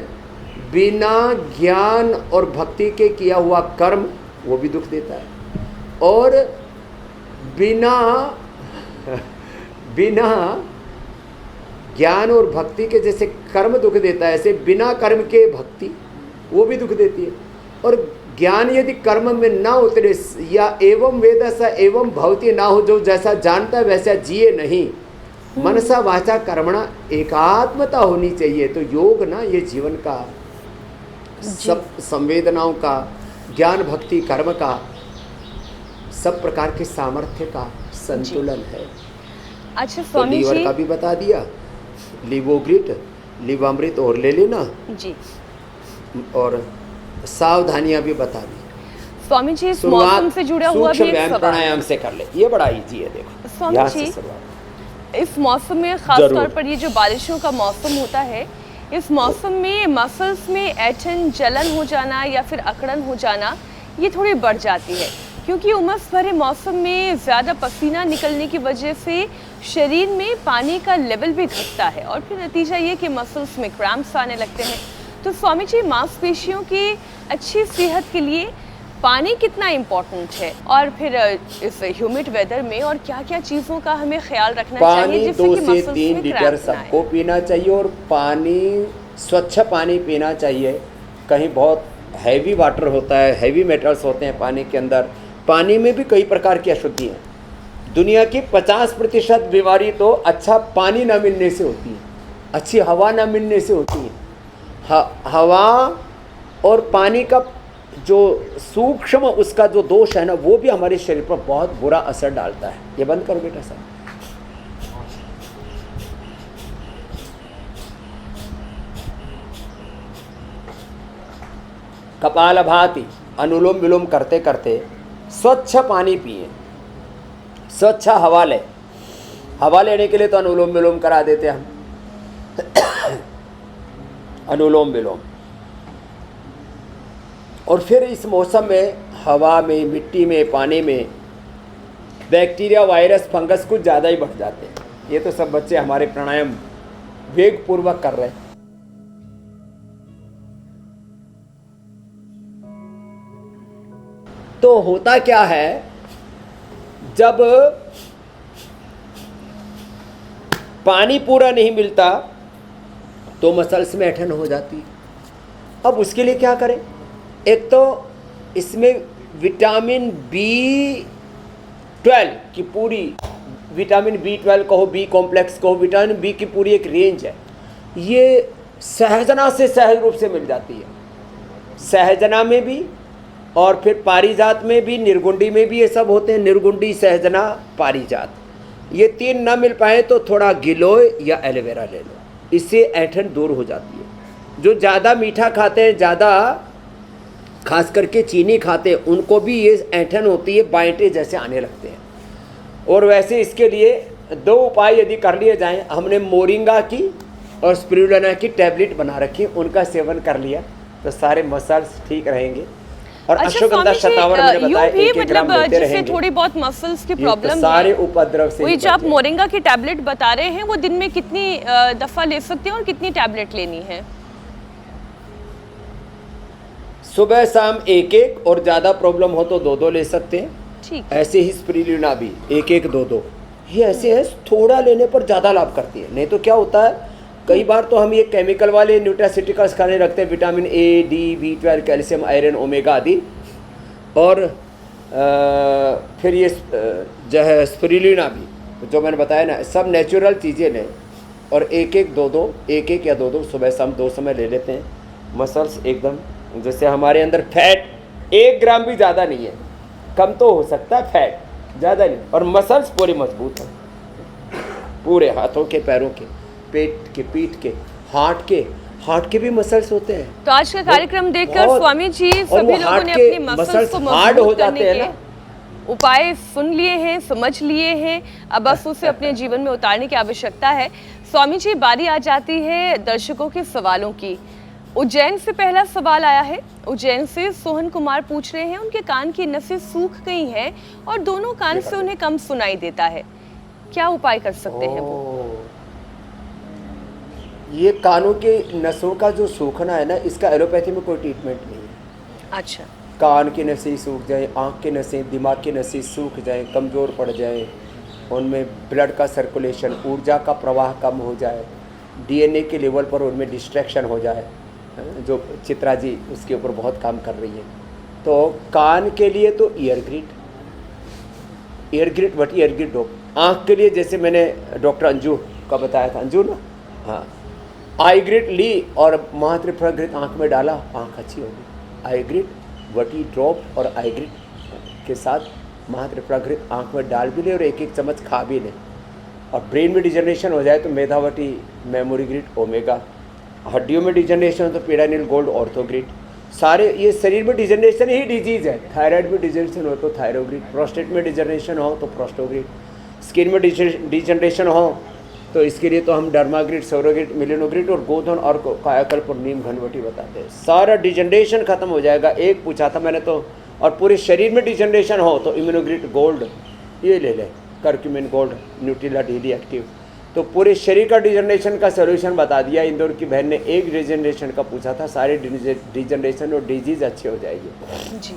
बिना ज्ञान और भक्ति के किया हुआ कर्म वो भी दुख देता है, और बिना ज्ञान और भक्ति के जैसे कर्म दुख देता है, ऐसे बिना कर्म के भक्ति वो भी दुख देती है। और ज्ञान यदि कर्म में ना उतरे या एवं वेद स एवं भवती ना हो, जो जैसा जानता है वैसा जिए नहीं, मनसा वाचा कर्मणा एकात्मता होनी चाहिए। तो योग ना ये जीवन का सब संवेदनाओं का, ज्ञान भक्ति कर्म का, सब प्रकार के सामर्थ्य का संतुलन है। अच्छा तो स्वामी लीवर जी, का भी बता दिया, लिवोग्रिट, लिवामृत और ले लेना जी, और सावधानियां भी बता दी। स्वामी जी इस मौसम से जुड़ा हुआ भी एक व्यायाम सवाल, प्राणायाम से कर ले, ये बड़ा इजी है। देखो स्वामी यहाँ से जी, शुरुआत। इस मौसम में खास जरूर। तौर पर ये जो बारिशों का मौसम होता है, इस मौसम में मसल्स में ऐंठन, जलन हो जाना या फिर अकड़न हो जाना ये थोड़ी बढ़ जाती है, क्योंकि उमस भरे मौसम में ज़्यादा पसीना निकलने की वजह से शरीर में पानी का लेवल भी घटता है, और फिर नतीजा ये कि मसल्स में क्रैम्प्स आने लगते हैं। तो स्वामी जी, मांसपेशियों की अच्छी सेहत के लिए पानी कितना इम्पोर्टेंट है, और फिर इस ह्यूमिड वेदर में और क्या क्या चीज़ों का हमें ख्याल रखना चाहिए पानी जिससे 2 कि से मसल्स 3 में लीटर क्रैम्प्स ना आए? सबको पीना चाहिए, और पानी स्वच्छ पानी पीना चाहिए। कहीं बहुत हैवी वाटर होता है, हैवी मेटल्स होते हैं पानी के अंदर, पानी में भी कई प्रकार की अशुद्धि हैं। दुनिया की 50% बीमारी तो अच्छा पानी ना मिलने से होती है, अच्छी हवा ना मिलने से होती है। हवा और पानी का जो सूक्ष्म उसका जो दोष है ना, वो भी हमारे शरीर पर बहुत बुरा असर डालता है। ये बंद करो बेटा साहब। कपालभाति अनुलोम विलोम करते करते स्वच्छ पानी पिए, स्वच्छ हवा ले। हवा लेने के लिए तो अनुलोम विलोम करा देते हैं हम अनुलोम विलोम। और फिर इस मौसम में हवा में, मिट्टी में, पानी में बैक्टीरिया, वायरस, फंगस कुछ ज़्यादा ही बढ़ जाते हैं। ये तो सब बच्चे हमारे प्राणायाम वेग पूर्वक कर रहे हैं। तो होता क्या है, जब पानी पूरा नहीं मिलता तो मसल्स में ऐंठन हो जाती है। अब उसके लिए क्या करें? एक तो इसमें विटामिन B12 की पूरी, विटामिन B12 कहो, बी कॉम्प्लेक्स कहो, विटामिन बी की पूरी एक रेंज है। ये सहजना से सहज रूप से मिल जाती है, सहजना में भी, और फिर पारिजात में भी, निर्गुंडी में भी ये सब होते हैं। निर्गुंडी, सहजना, पारिजात, ये 3 ना मिल पाए तो थोड़ा गिलोय या एलोवेरा ले लो, इससे ऐंठन दूर हो जाती है। जो ज़्यादा मीठा खाते हैं, ज़्यादा खास करके चीनी खाते हैं, उनको भी ये ऐंठन होती है, बाइंटे जैसे आने लगते हैं। और वैसे इसके लिए 2 उपाय यदि कर लिए जाएं, हमने मोरिंगा की और स्पिरुलिना की टैबलेट बना रखी, उनका सेवन कर लिया तो सारे मसल्स ठीक रहेंगे। और अश्वगंधा शतावर मैंने बताया 1 ग्राम लेते रहेंगे, थोड़ी बहुत मसल्स की ये तो प्रॉब्लम सारे उपद्रव से वही बच जो आप जाएंगे। मोरिंगा की टैबलेट बता रहे हैं, वो दिन में कितनी दफ़ा ले सकते हैं और कितनी टैबलेट लेनी है? सुबह शाम 1-1, और ज़्यादा प्रॉब्लम हो तो 2-2 ले सकते हैं। ठीक, ऐसे ही स्पिरुलिना भी 1-1, 2-2, ये ऐसे है, थोड़ा लेने पर ज़्यादा लाभ करती है। नहीं तो क्या होता है, कई बार तो हम ये केमिकल वाले न्यूट्रास्यूटिकल्स खाने रखते हैं, vitamin A, D, B12, calcium, iron, omega आदि। और फिर ये जो है स्पिरुलिना भी, जो मैंने बताया ना, सब नेचुरल चीज़ें लें और एक एक या दो सुबह शाम 2 समय ले लेते हैं। मसल्स एकदम, जैसे हमारे अंदर फैट 1 ग्राम भी ज़्यादा नहीं है, कम तो हो सकता है, फैट ज़्यादा नहीं, और मसल्स पूरे मजबूत हैं, पूरे हाथों के, पैरों के, पेट के, पीठ के, हार्ट के भी मसल्स होते हैं। तो आज का कार्यक्रम देखकर स्वामी जी सभी लोगों ने अपनी मसल्स को हार्ड हो मजबूत जाते करने हैं के ना। उपाय सुन लिए हैं, समझ लिए हैं, अब बस उसे अपने जीवन में उतारने की आवश्यकता है। स्वामी जी, बारी आ जाती है दर्शकों के सवालों की। उज्जैन से पहला सवाल आया है। उज्जैन से सोहन कुमार पूछ रहे हैं, उनके कान की नसें सूख गई हैं और दोनों कान से उन्हें कम सुनाई देता है, क्या उपाय कर सकते हैं वो? ये कानों के नसों का जो सूखना है ना, इसका एलोपैथी में कोई ट्रीटमेंट नहीं है। अच्छा। कान की नसें सूख जाए, आँख की नसें, दिमाग की नसें सूख जाए, कमज़ोर पड़ जाए, उनमें ब्लड का सर्कुलेशन, ऊर्जा का प्रवाह कम हो जाए, DNA के लेवल पर उनमें डिस्ट्रैक्शन हो जाए, जो चित्रा जी उसके ऊपर बहुत काम कर रही है। तो कान के लिए तो ईयर ग्रिट डॉग। आँख के लिए जैसे मैंने डॉक्टर अंजू का बताया था, अंजू ना, हाँ, आई ग्रिट ली और महात्रिफला घृत आँख में डाला, आँख अच्छी होगी। आई ग्रिट, वटी ड्रॉप और आई ग्रिट के साथ महात्रिफला घृत आँख में डाल भी ले और 1-1 चम्मच खा भी ले। और ब्रेन में डिजनरेशन हो जाए तो मेधावटी, मेमोरी ग्रिट, ओमेगा। हड्डियों में डिजनरेशन हो तो पेडानिल गोल्ड, ऑर्थोग्रिट। सारे ये शरीर में डिजनरेशन ही डिजीज़ है। थायराइड में डिजनरेशन हो तो थायरोग्रिट, प्रोस्टेट में डिजनरेशन हो तो प्रोस्टोग्रिट, स्किन में डिजनरेशन हो तो इसके लिए तो हम डर्माग्रिट, सौरोग्रिट, मिलेनोग्रिट और गोधन और कायाकल्प और नीम घनवटी बताते हैं। सारा डिजनरेशन खत्म हो जाएगा। एक पूछा था मैंने तो, और पूरे शरीर में डिजनरेशन हो तो इम्यूनोग्रिट गोल्ड ये ले लें, curcumin gold, Nutrela daily active. तो पूरे शरीर का डिजनरेशन का सोल्यूशन बता दिया। इंदौर की बहन ने एक डिजनरेशन का पूछा था, सारे डिजनरेशन और डिजीज़ अच्छे हो जाएगी। जी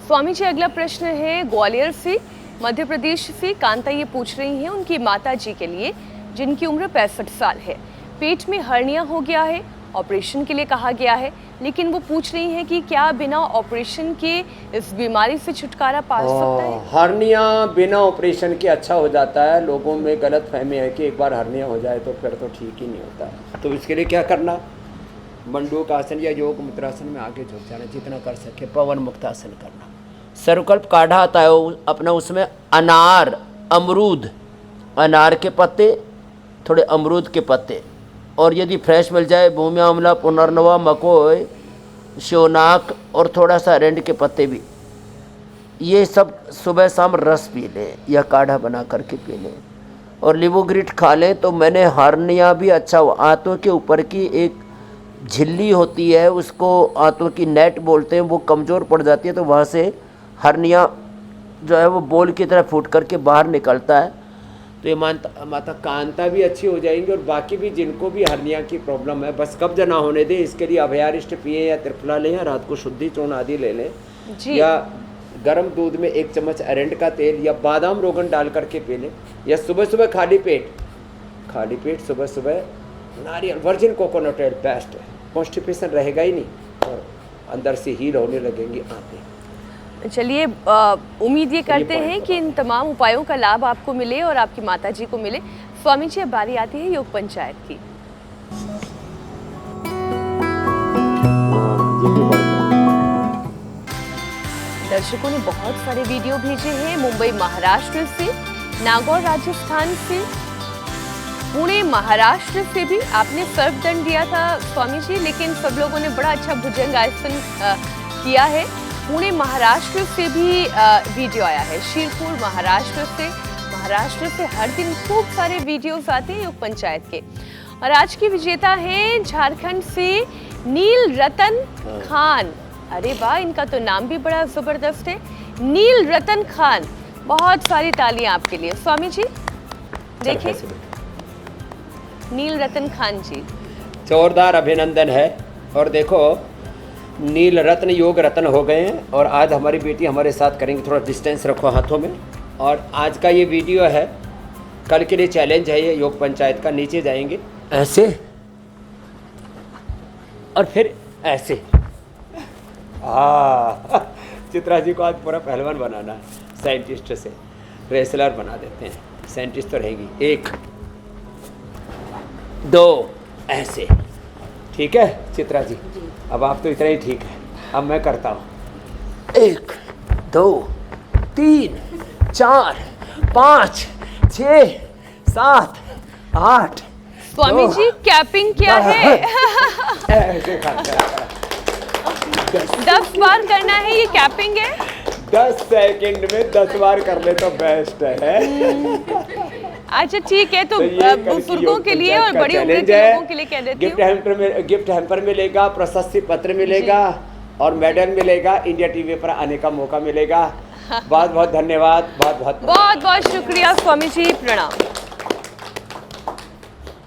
स्वामी जी, अगला प्रश्न है ग्वालियर से, मध्य प्रदेश से कांता ये पूछ रही हैं उनकी माता जी के लिए, जिनकी उम्र 65 साल है। पेट में हर्निया हो गया है, ऑपरेशन के लिए कहा गया है, लेकिन वो पूछ रही हैं कि क्या बिना ऑपरेशन के इस बीमारी से छुटकारा पा सकता है? हर्निया बिना ऑपरेशन के अच्छा हो जाता है। लोगों में गलत फहमी है कि एक बार हर्निया हो जाए तो फिर तो ठीक ही नहीं होता है। तो इसके लिए क्या करना, मंडूक आसन या योग मुद्रासन में आगे झुक जाना, जितना कर सके। पवन मुक्तासन करना। सर्वकल्प काढ़ा आता है अपना, उसमें अनार, अमरूद, अनार के पत्ते, थोड़े अमरूद के पत्ते, और यदि फ्रेश मिल जाए भूमि आंवला, पुनर्नवा, मकोय, शोनाक और थोड़ा सा अरंड के पत्ते भी, ये सब सुबह शाम रस पी लें या काढ़ा बना करके पी लें। और लीवोग्रिट खा लें तो मैंने हर्निया भी अच्छा हुआ। आंतों के ऊपर की एक झिल्ली होती है, उसको आंतों की नेट बोलते हैं, वो कमज़ोर पड़ जाती है तो वहाँ से हर्निया जो है वो बोल की तरह फूट करके बाहर निकलता है। तो ये माता कांता भी अच्छी हो जाएंगी। और बाकी भी जिनको भी हर्निया की प्रॉब्लम है, बस कब्ज ना होने दें, इसके लिए अभयारिष्ट पिए या त्रिफला लें, या रात को शुद्धि चूर्ण आदि ले लें, या गर्म दूध में 1 चम्मच अरंड का तेल या बादाम रोगन डाल करके पी लें, या सुबह सुबह खाली पेट सुबह सुबह नारियल वर्जिन कोकोनट ऑयल बेस्ट है। कॉन्स्टिपेशन रहेगा ही नहीं और अंदर से हील होने लगेंगी आंतें। चलिए, उम्मीद ये करते हैं कि इन तमाम उपायों का लाभ आपको मिले और आपकी माताजी को मिले। स्वामी जी, अब बारी आती है योग पंचायत की। दर्शकों ने बहुत सारे वीडियो भेजे हैं, मुंबई महाराष्ट्र से, नागौर राजस्थान से, पुणे महाराष्ट्र से भी आपने सर्वदंड दिया था स्वामी जी, लेकिन सब लोगों ने बड़ा अच्छा भुजंगासन किया है। पुणे महाराष्ट्र से भी वीडियो आया है, शीरपुर महाराष्ट्र से हर दिन खूब सारे वीडियोस आते हैं योग पंचायत के। और आज की विजेता हैं झारखंड से नील रतन खान। अरे वाह, इनका तो नाम भी बड़ा जबरदस्त है, नील रतन खान। बहुत सारी तालियां आपके लिए स्वामी जी। देखिए नील रतन खान जी, जोरदार अभिनंदन है। और देखो नील रत्न योग रत्न हो गए हैं। और आज हमारी बेटी हमारे साथ करेंगे, थोड़ा डिस्टेंस रखो हाथों में। और आज का ये वीडियो है, कल के लिए चैलेंज है ये योग पंचायत का। नीचे जाएंगे ऐसे, और फिर ऐसे। चित्रा जी को आज पूरा पहलवान बनाना है, साइंटिस्ट से रेसलर बना देते हैं, साइंटिस्ट तो रहेगी। 1 2 ऐसे, ठीक है चित्रा जी? अब आप तो इतना ही ठीक है, अब मैं करता हूँ। 1 2 3 4 5 6 7 8। स्वामी जी कैपिंग क्या है? ऐसे करते हैं। 10 बार करना है, ये कैपिंग है। 10 सेकंड में 10 बार कर ले तो बेस्ट है। अच्छा ठीक है, तो ये कल की बुजुर्गों योग के लिए पंचायत और का बड़ी उम्र चैलेंज के है। लोगों के लिए कह देती हूँ। गिफ्ट हैम्पर मिलेगा, प्रशस्ति पत्र मिलेगा और मेडल मिलेगा, इंडिया टीवी पर आने का मौका मिलेगा। बहुत बहुत धन्यवाद, बहुत बहुत बहुत बहुत शुक्रिया स्वामी जी, प्रणाम।